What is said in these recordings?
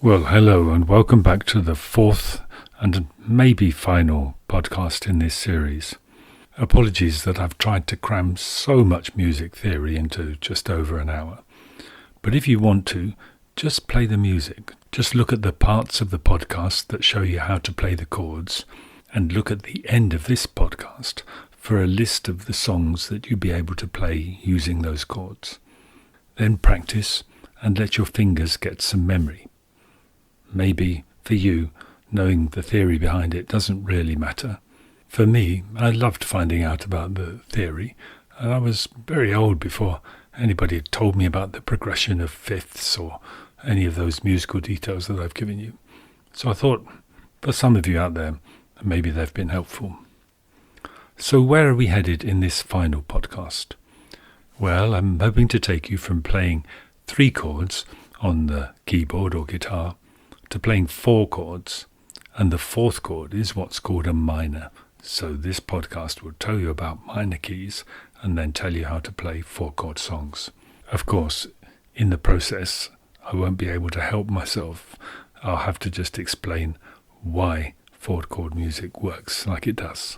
Well, hello and welcome back to the fourth and maybe final podcast in this series. Apologies that I've tried to cram so much music theory into just over an hour. But if you want to, just play the music. Just look at the parts of the podcast that show you how to play the chords, and look at the end of this podcast for a list of the songs that you'll be able to play using those chords. Then practice and let your fingers get some memory. Maybe, for you, knowing the theory behind it doesn't really matter. For me, I loved finding out about the theory, and I was very old before anybody had told me about the progression of fifths or any of those musical details that I've given you. So I thought, for some of you out there, maybe they've been helpful. So where are we headed in this final podcast? Well, I'm hoping to take you from playing 3 chords on the keyboard or guitar to playing 4 chords, and the 4th chord is what's called a minor. So this podcast will tell you about minor keys and then tell you how to play 4-chord songs. Of course, in the process, I won't be able to help myself. I'll have to just explain why 4-chord music works like it does.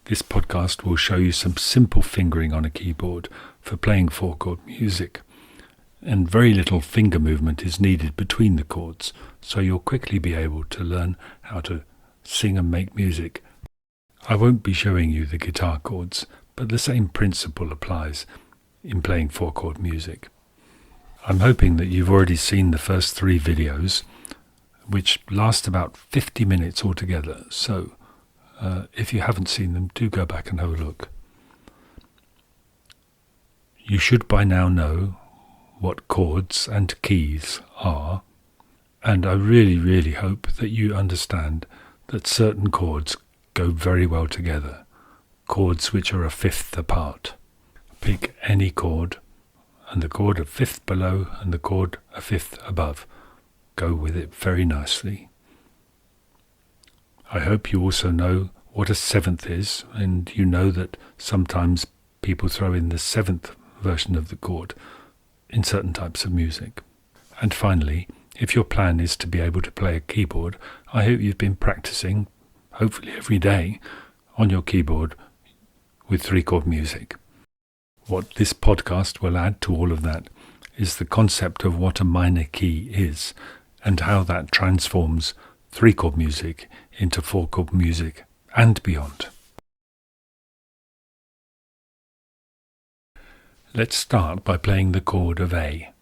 This podcast will show you some simple fingering on a keyboard for playing 4-chord music, and very little finger movement is needed between the chords, so you'll quickly be able to learn how to sing and make music. I won't be showing you the guitar chords, but the same principle applies in playing 4-chord music. I'm hoping that you've already seen the first 3 videos, which last about 50 minutes altogether, so if you haven't seen them, do go back and have a look. You should by now know what chords and keys are, and I really hope that you understand that certain chords go very well together, chords which are a fifth apart. Pick any chord, and the chord a fifth below and the chord a fifth above. Go with it very nicely. I hope you also know what a seventh is, and you know that sometimes people throw in the 7th version of the chord in certain types of music. And finally, if your plan is to be able to play a keyboard, I hope you've been practicing, hopefully every day, on your keyboard with 3-chord music. What this podcast will add to all of that is the concept of what a minor key is and how that transforms 3-chord music into 4-chord music and beyond. Let's start by playing the chord of A.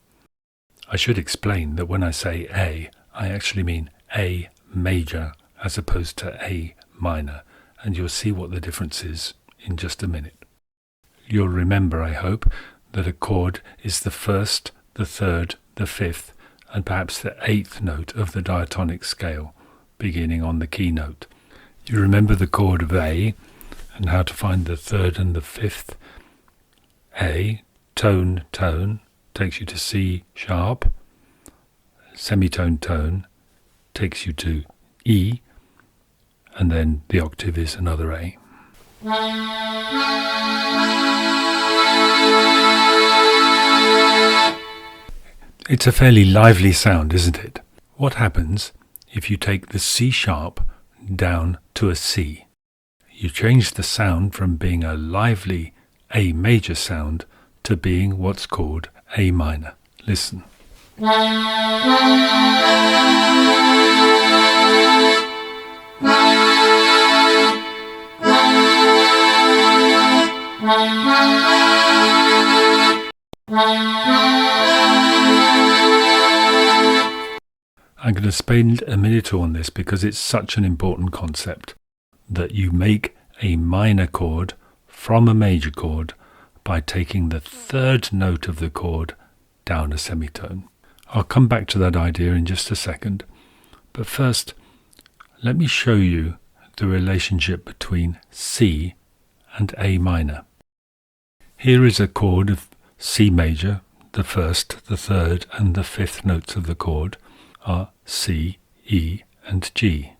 I should explain that when I say A, I actually mean A major as opposed to A minor, and you'll see what the difference is in just a minute. You'll remember, I hope, that a chord is the 1st, the 3rd, the 5th, and perhaps the 8th note of the diatonic scale, beginning on the key note. You remember the chord of A and how to find the 3rd and the 5th. A, tone, tone, takes you to C sharp. Semitone, tone, takes you to E, and then the octave is another A. It's a fairly lively sound, isn't it? What happens if you take the C sharp down to a C? You change the sound from being a lively A major sound to being what's called A minor. Listen. I'm going to spend a minute on this because it's such an important concept, that you make a minor chord from a major chord by taking the 3rd note of the chord down a semitone. I'll come back to that idea in just a second, but first let me show you the relationship between C and A minor. Here is a chord of C major. The 1st, the 3rd and the 5th notes of the chord are C, E and G.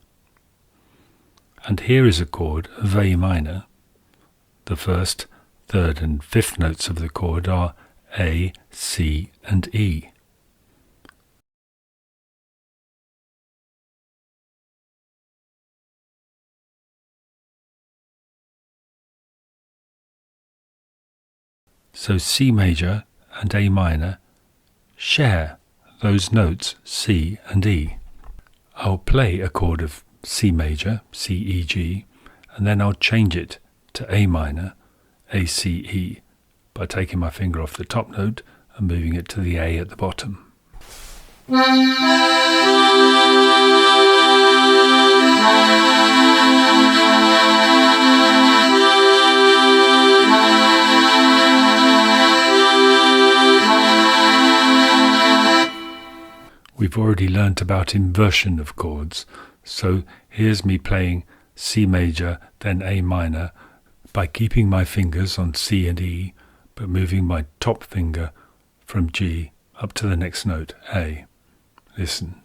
And here is a chord of A minor. The 1st, third and fifth notes of the chord are A, C and E. So C major and A minor share those notes C and E. I'll play a chord of C major, C, E, G, and then I'll change it to A minor, A, C, E, by taking my finger off the top note and moving it to the A at the bottom. We've already learnt about inversion of chords, so here's me playing C major, then A minor, by keeping my fingers on C and E, but moving my top finger from G up to the next note, A. Listen.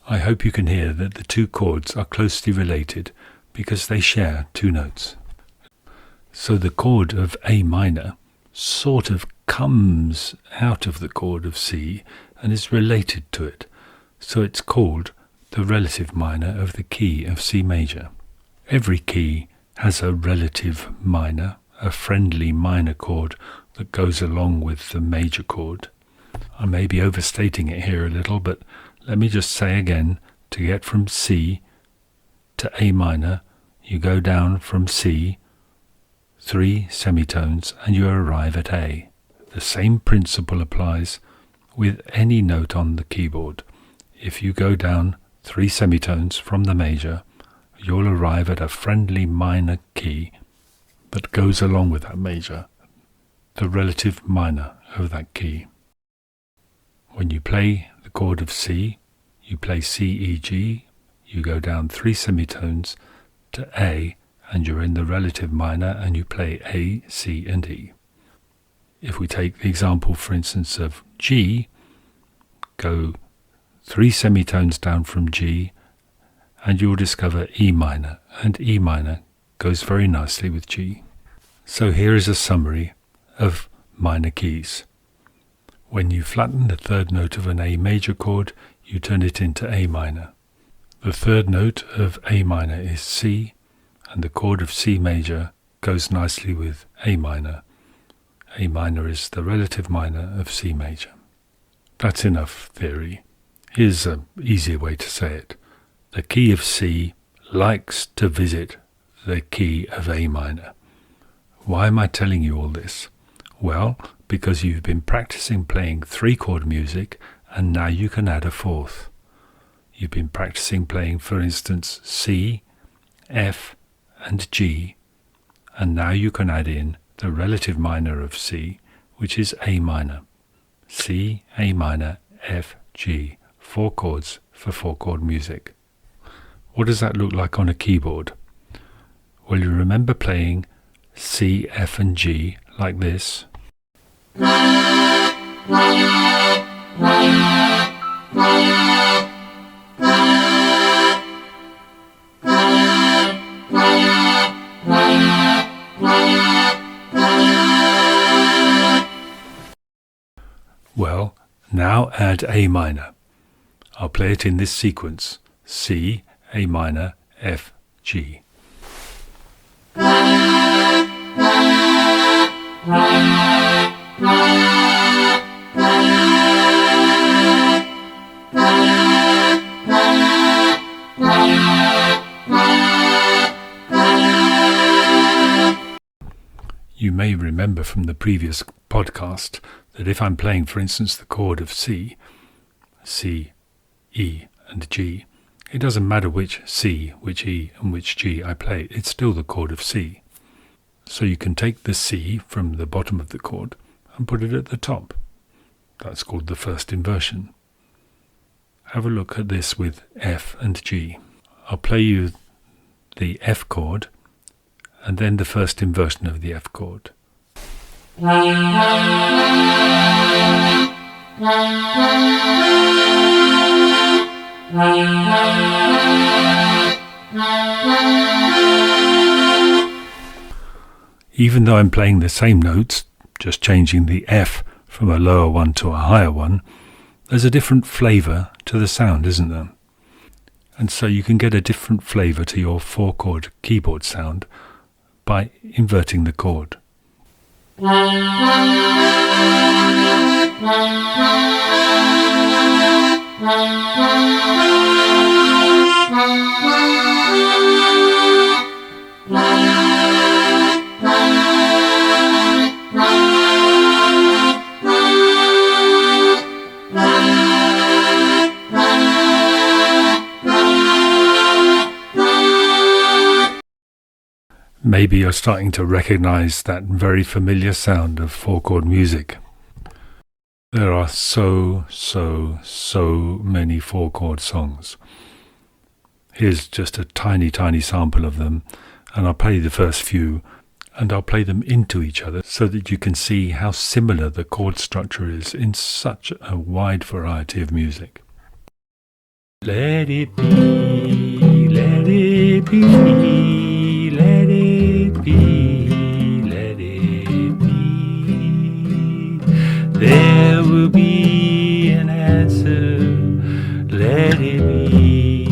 I hope you can hear that the two chords are closely related because they share two notes. So the chord of A minor sort of comes out of the chord of C and is related to it, so it's called the relative minor of the key of C major. Every key has a relative minor, a friendly minor chord that goes along with the major chord. I may be overstating it here a little, but let me just say again, to get from C to A minor, you go down from C 3 semitones and you arrive at A. The same principle applies with any note on the keyboard. If you go down 3 semitones from the major, you'll arrive at a friendly minor key that goes along with that major, the relative minor of that key. When you play the chord of C, you play C, E, G, you go down 3 semitones to A, and you're in the relative minor and you play A, C and E. If we take the example, for instance, of G, go 3 semitones down from G and you'll discover E minor, and E minor goes very nicely with G. So here is a summary of minor keys. When you flatten the third note of an A major chord, you turn it into A minor. The third note of A minor is C, and the chord of C major goes nicely with A minor. A minor is the relative minor of C major. That's enough theory. Here's an easier way to say it. The key of C likes to visit the key of A minor. Why am I telling you all this? Well, because you've been practicing playing 3-chord music and now you can add a fourth. You've been practicing playing, for instance, C, F, and G, and now you can add in the relative minor of C, which is A minor. C, A minor, F, G. 4 chords for 4-chord music. What does that look like on a keyboard? Well, you remember playing C, F, and G like this. Well, now add A minor. I'll play it in this sequence: C, A minor, F, G. You may remember from the previous podcast that if I'm playing, for instance, the chord of C, C, E and G, it doesn't matter which C, which E and which G I play, it's still the chord of C. So you can take the C from the bottom of the chord and put it at the top. That's called the first inversion. Have a look at this with F and G. I'll play you the F chord and then the first inversion of the F chord. Even though I'm playing the same notes, just changing the F from a lower one to a higher one, there's a different flavour to the sound, isn't there? And so you can get a different flavour to your 4-chord keyboard sound by inverting the chord. Maybe you're starting to recognize that very familiar sound of 4-chord music. There are so many 4-chord songs. Here's just a tiny sample of them, and I'll play the first few, and I'll play them into each other so that you can see how similar the chord structure is in such a wide variety of music. Let it be, let it be, let it be, let it be. There will be an answer, let it be.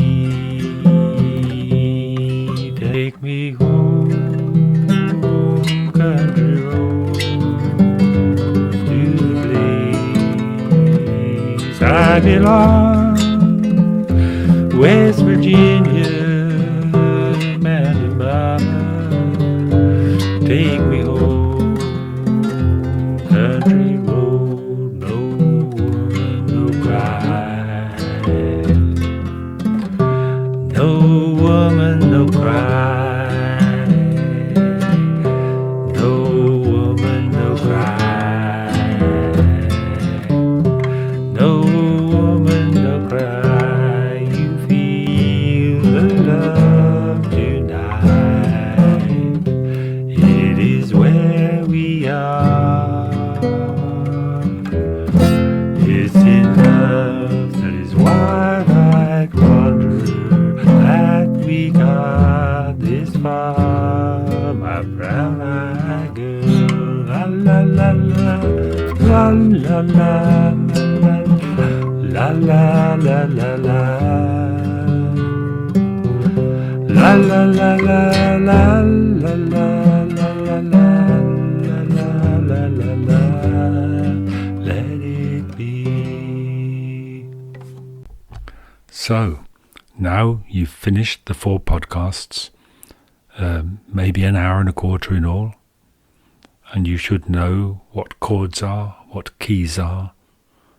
Take me home, country road, to the place I belong. West Virginia, Mountain Mama, take me home, country road, no woman, no cry, no woman, no cry, no woman, no cry, no woman, no cry. My brown-eyed girl, la la la la, la la la la, la la la la la, la la la la la, la la la la la, la la, let it be. So, now you've finished the 4 podcasts. Maybe an hour and a quarter in all, and you should know what chords are, what keys are.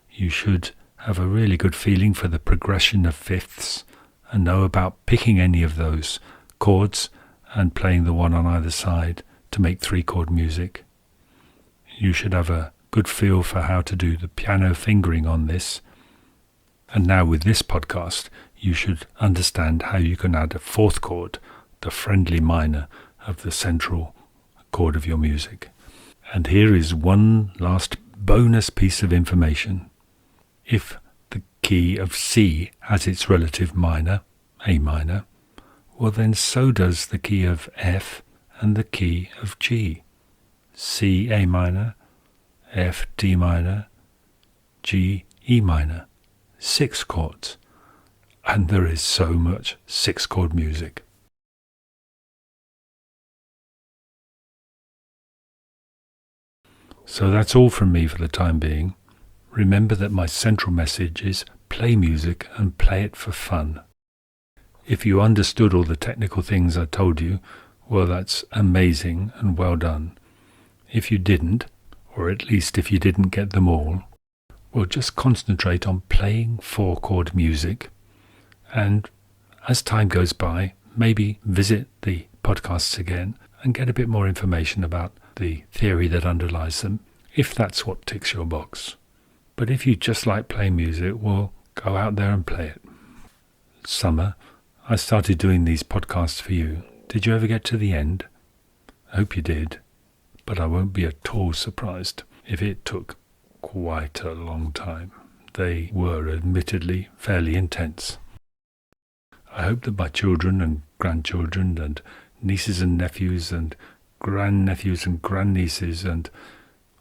You should have a really good feeling for the progression of fifths and know about picking any of those chords and playing the one on either side to make 3-chord music. You should have a good feel for how to do the piano fingering on this. And now with this podcast, you should understand how you can add a 4th chord, the friendly minor of the central chord of your music. And here is one last bonus piece of information. If the key of C has its relative minor, A minor, well then so does the key of F and the key of G. C, A minor, F, D minor, G, E minor. 6 chords. And there is so much 6-chord music. So that's all from me for the time being. Remember that my central message is play music and play it for fun. If you understood all the technical things I told you, well, that's amazing and well done. If you didn't, or at least if you didn't get them all, well, just concentrate on playing 4-chord music. And as time goes by, maybe visit the podcasts again and get a bit more information about the theory that underlies them, if that's what ticks your box. But if you just like playing music, well, go out there and play it. Summer, I started doing these podcasts for you. Did you ever get to the end? I hope you did, but I won't be at all surprised if it took quite a long time. They were admittedly fairly intense. hope that my children and grandchildren and nieces and nephews and grandnephews and grandnieces and,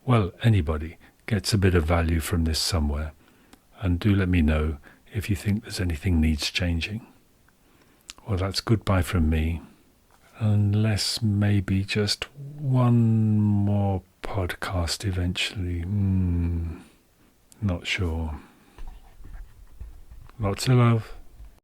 well, anybody gets a bit of value from this somewhere. And do let me know if you think there's anything needs changing. Well, that's goodbye from me. Unless maybe just one more podcast eventually. Not sure. Lots of love.